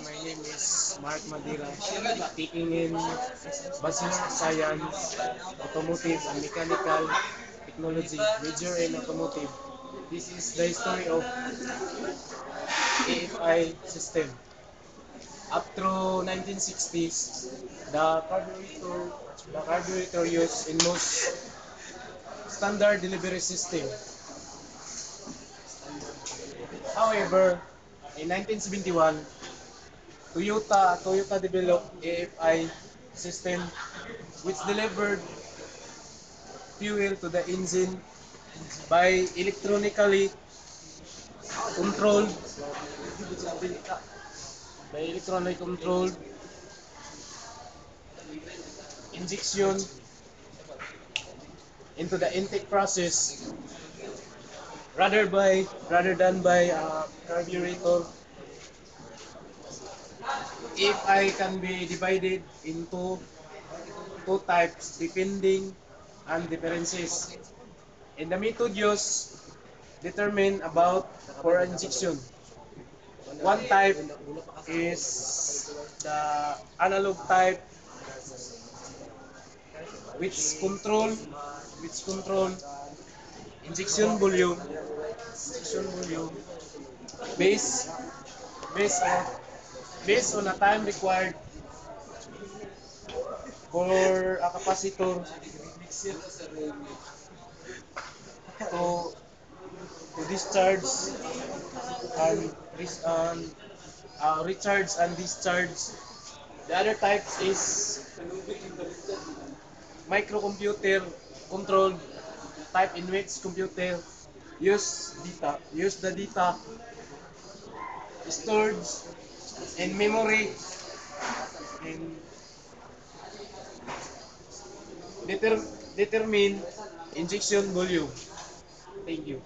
My name is Mark Madira, taking in Bachelor of Science, Automotive and Mechanical Technology, major in Automotive. This is the history of AFI system. Up through 1960s, the carburetor used in most standard delivery system. However, in 1971, Toyota developed AFI system which delivered fuel to the engine by electronically controlled controlled injection into the intake process rather than by carburetor. If I can be divided into two types depending on differences. In the method used determine about for injection. One type is the analog type which control injection volume based based on based on a time required for a capacitor to discharge and recharge and discharge. The other types is microcomputer controlled type in which computer use the data stored in memory and deter, determine injection volume. Thank you.